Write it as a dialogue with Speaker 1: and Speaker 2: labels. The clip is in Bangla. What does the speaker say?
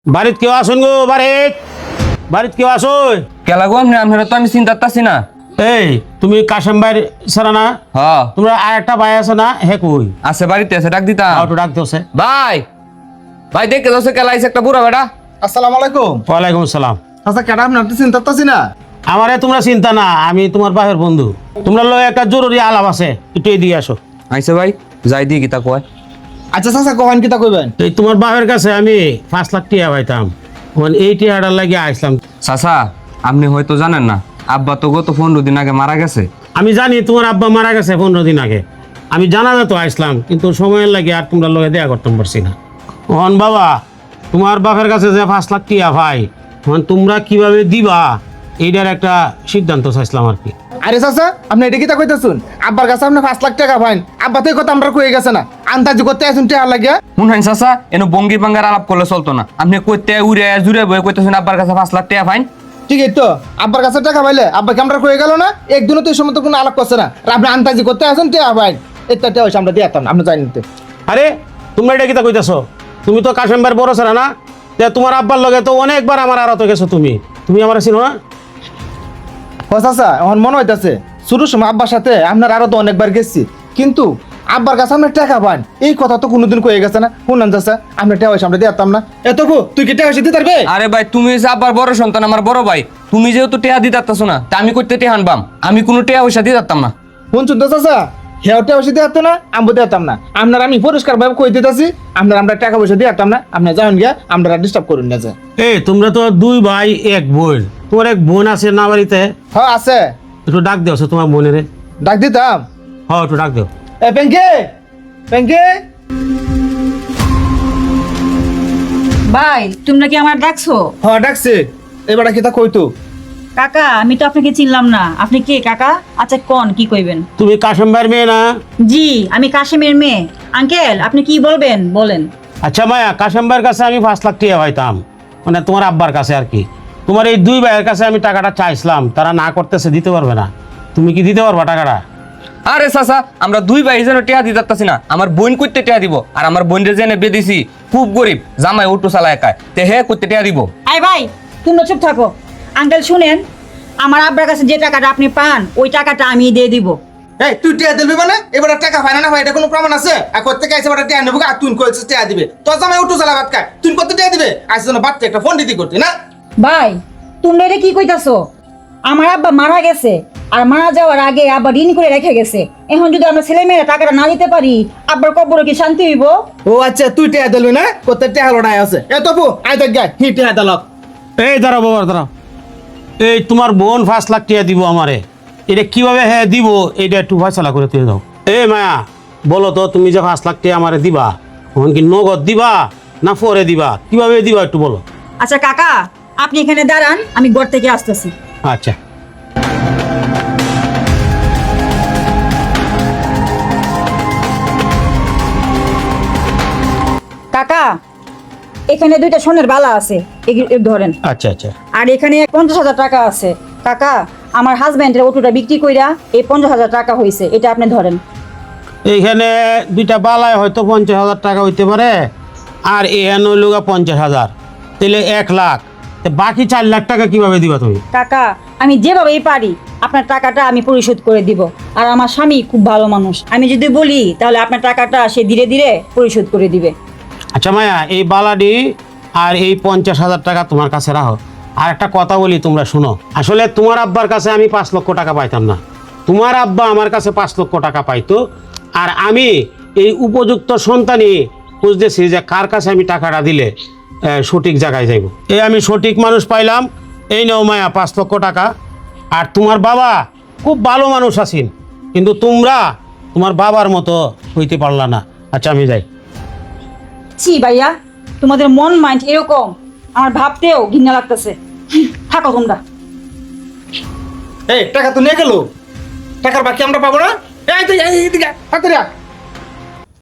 Speaker 1: বাড়িত কেউ আসুন গো, বাড়িত কেউ আসুন।
Speaker 2: কেলা গো আমরা তো আমি চিন্তা করতেছি না।
Speaker 1: এই তুমি কাশেম ভাই সারা না?
Speaker 2: হ্যাঁ
Speaker 1: তোমরা আর একটা ভাই আছে না? হে কই?
Speaker 2: আছে বাড়িতে আছে, ডাক দিতাম।
Speaker 1: একটু ডাক দিওছে।
Speaker 2: ভাই ভাই দেখে যাচ্ছে কেলা আইছে একটা বুড়া বেটা।
Speaker 3: আসসালামু আলাইকুম।
Speaker 1: ওয়ালাইকুম আসসালাম।
Speaker 3: আচ্ছা কেডা আপনি আপনি চিন্তা করতেছি না।
Speaker 1: আমারে তোমরা চিন্তা না, আমি তোমার বাপের বন্ধু। তোমরা লয় একটা জরুরি আলাপ আছে, একটু এদিকে আসো।
Speaker 2: আইছে ভাই যাই দিয়ে গীতা কয়।
Speaker 3: আচ্ছা চাচা কখন কিতা কইবেন?
Speaker 1: এই তোমার বাপের কাছে আমি 5 লাখ টাকা পাইতাম, মানে এই টাকাটার লাগে আসলাম।
Speaker 2: চাচা আপনি হয়তো জানেন না, আব্বা তো গত 15 দিন আগে মারা গেছে।
Speaker 1: আমি জানি তোমার আব্বা মারা গেছে 15 দিন আগে, আমি জানা তো আসলাম, কিন্তু সময়ের লাগে আর তোমরা লগে দেয়া করতে পারছি না। মোহন বাবা, তোমার বাপের কাছে যে 5 লাখ টাকা ভাই, তখন তোমরা কিভাবে দিবা এইটার একটা সিদ্ধান্ত চাইছিলাম আর কি।
Speaker 3: আরে চাচা আপনি এটা কিতা কইতাছুন? আব্বার কাছে আপনি 5 লাখ টাকা পাইন, আব্বা তো এই কথা আমরা কই গেছে না। আন্দাজি করতে আইছুন টাকা লাগিয়া।
Speaker 2: শুনছেন চাচা, এনে বঙ্গি বাঙ্গার আলাপ করলে চলতো না। আপনি কইতে উড়ে জুড়ে বয়ে কইতেছেন আব্বার কাছে 5 লাখ টাকা ফাইন।
Speaker 3: ঠিক আছে তো, আব্বার কাছে টাকা পাইলে আব্বাকে আমরা কই গেল না, একদিনও তো এই সময় তো কোনো আলাপ করছে না। আর আপনি আন্দাজি করতে আইছুন টাকা পাইন, এটা টাকা আমরা দিয়াতাম না, আপনি জানেন তো।
Speaker 1: আরে তোমরা এটা কিতা কইতাছো? তুমি তো কাশেম ভাইয়ের বড় ছেলে না? তে তোমার আব্বার লগে তো অনেকবার আমার আড়াতে গেছো, তুমি আমার চিনো না?
Speaker 3: ও চাচা এখন মনে হইতাছে শুরুর সময় আব্বার সাথে আপনার আরো তো অনেকবার গেছি, কিন্তু আব্বার কাছে আপনার টাকা পান এই কথা তো কোনোদিন কয়ে গেছে না। শুনান চাচা আপনার টাকা পয়সা আমরা দিতাম না। এত তুই কি টাকা পয়সা দিতে পারবে?
Speaker 2: আরে ভাই তুমি যে আব্বার বড় সন্তান, আমার বড় ভাই, তুমি যেহেতু টেহা দিতে পারতেছো না, তা আমি করতে টেহা আনবাম? আমি কোনো টেহা পয়সা দিয়ে পারতাম না।
Speaker 3: শুনছুন তো চাচা, হেও টাকা পয়সা দিতে না, আমি দিতাম না। আপনার আমি পরিষ্কার ভাবে কই দিতেছি, আমরা টাকা পয়সা দিতাম না। আপনি যাবেন গিয়া আমরা ডিস্টার্ব করুন না। যে
Speaker 1: এই তোমরা তো 2 ভাই 1 বোন, তোমার এক বোন আছে না বাড়িতে?
Speaker 3: হ্যাঁ আছে।
Speaker 1: একটু ডাক দিও তোমার বোনের।
Speaker 3: ডাক দিতাম।
Speaker 1: হ্যাঁ একটু ডাক দিও।
Speaker 3: এ পেঙ্কে পেঙ্কে।
Speaker 4: ভাই তোমরা কি আমার ডাকছো?
Speaker 3: হ্যাঁ ডাকছে। এবার কিতা কইতো?
Speaker 4: কাকা আমি তো আপনাকে চিনলাম না, আপনি কে কাকা? আচ্ছা কোন কি কইবেন?
Speaker 1: তুমি কাশেম ভাইয়ের মেয়ে না?
Speaker 4: জি আমি কাশেমের মেয়ে। আঙ্কেল আপনি কি বলবেন বলেন।
Speaker 1: আচ্ছা মায়া, কাশেম ভাইয়ের কাছে আমি 5 লাখ টাকা পাইতাম, মানে তোমার আব্বার কাছে আর কি। তোমার এই 2 ভাইয়ের কাছে আমি টাকাটা চাইছিলাম, তারা না করতেছে, দিতে পারবে না। তুমি কি দিতে পারবা টাকাটা?
Speaker 2: আরে চাচা আমরা 2 ভাই যেন টেহা দিতে পারতাছি না, আমার বোন করতে টেহা দিব। আর আমার বোনরে জেনে বেদিছি খুব গরিব, জামাই অটো চালা একাই, তে হে করতে টেহা দিব।
Speaker 4: আই ভাই তোমরা চুপ থাকো। আঙ্কেল শুনেন, আমার আব্বার কাছে যে টাকাটা আপনি পান ওই টাকাটা আমি দিয়ে দিব।
Speaker 3: এই তুই টাকা দিবি মানে? এবার টাকা পায় না ভাই, এটা কোনো প্রমাণ আছে? আর করতে গেছে এবার টাকা নেবো, আর তুই কইছিস টাকা দিবে। তোর জামাই উঠু চালা ভাত খায়, তুই করতে টাকা দিবে? আজকে জন্য বাচ্চা একটা ফোন দিতে করতে না।
Speaker 4: ভাই তোমরা এটা কি কইতাছো? আমার আব্বা মারা গেছে, আর মারা যাওয়ার আগে আব্বা ঋণ করে রেখে গেছে। এখন যদি আমরা ছেলে মেয়েরা টাকাটা না দিতে পারি, আব্বার কবরে কি শান্তি হইব?
Speaker 3: ও আচ্ছা তুই টাকা দিবি না, করতে টাকা লড়াই আছে। এ তপু আয় দেখ গায় হি টাকা দিলক।
Speaker 1: এই দাঁড়াও বাবা দাঁড়াও। এই তোমার বোন 5 লাখ টাকা দিব আমারে, এটা কিভাবে হ্যাঁ দিব এইটা একটু ফয়সালা করে তুই দাও। এই মায়া বলো তো, তুমি যে 5 লাখ টাকা আমারে দিবা, তখন কি নগদ দিবা না পরে দিবা, কিভাবে দিবা একটু বলো।
Speaker 4: আচ্ছা কাকা আপনি এখানে দাঁড়ান, আমি ঘর থেকে আসতেছি।
Speaker 1: আচ্ছা
Speaker 4: কাকা এখানে 2টা সোনের বালা আছে, ধরেন।
Speaker 1: আচ্ছা আচ্ছা।
Speaker 4: আর এখানে 50,000 টাকা আছে। কাকা আমার হাজব্যান্ডের অটোটা বিক্রি কইরা এই 50,000 টাকা হয়েছে, এটা আপনি ধরেন।
Speaker 1: এইখানে 2টা বালায় হয়তো 50,000 টাকা হইতে পারে, আর এখানে হইল 50,000, তাহলে 1 লাখ। বাকি 4 লাখ টাকা কিভাবে দিবা তুমি?
Speaker 4: কাকা আমি যেভাবেই পারি আপনার টাকাটা আমি পরিশোধ করে দিব। আর আমার স্বামী খুব ভালো মানুষ, আমি যদি বলি তাহলে আপনার টাকাটা সে ধীরে ধীরে পরিশোধ করে দিবে।
Speaker 1: আচ্ছা মায়া, এই বালাডি আর এই 50,000 টাকা তোমার কাছে রাখো। আর একটা কথা বলি, তোমরা শুনো। আসলে তোমার আব্বার কাছে আমি 5 লক্ষ টাকা পাইতাম না, তোমার আব্বা আমার কাছে 5 লক্ষ টাকা পাইতো। আর আমি এই উপযুক্ত সন্তানই খুঁজতেছি যে কার কাছে আমি টাকাটা দিলে সঠিক জায়গায় যাইব। এই আমি সঠিক মানুষ পাইলাম, এই নাও মায়া 5 লক্ষ টাকা। আর তোমার বাবা খুব ভালো মানুষ আছেন, কিন্তু তোমরা তোমার বাবার মতো হইতে পারলা না। আচ্ছা আমি যাই।
Speaker 4: ছি ভাইয়া, তোমাদের মন মাইন্ড এরকম, আমার ভাবতেও ঘৃণা লাগতেছে। থাকো তোমরা।
Speaker 3: এই টাকা তো নিয়ে গেল, টাকার বাকি আমরা পাবো না। এই তুই এইদিকে হাতে রাখ।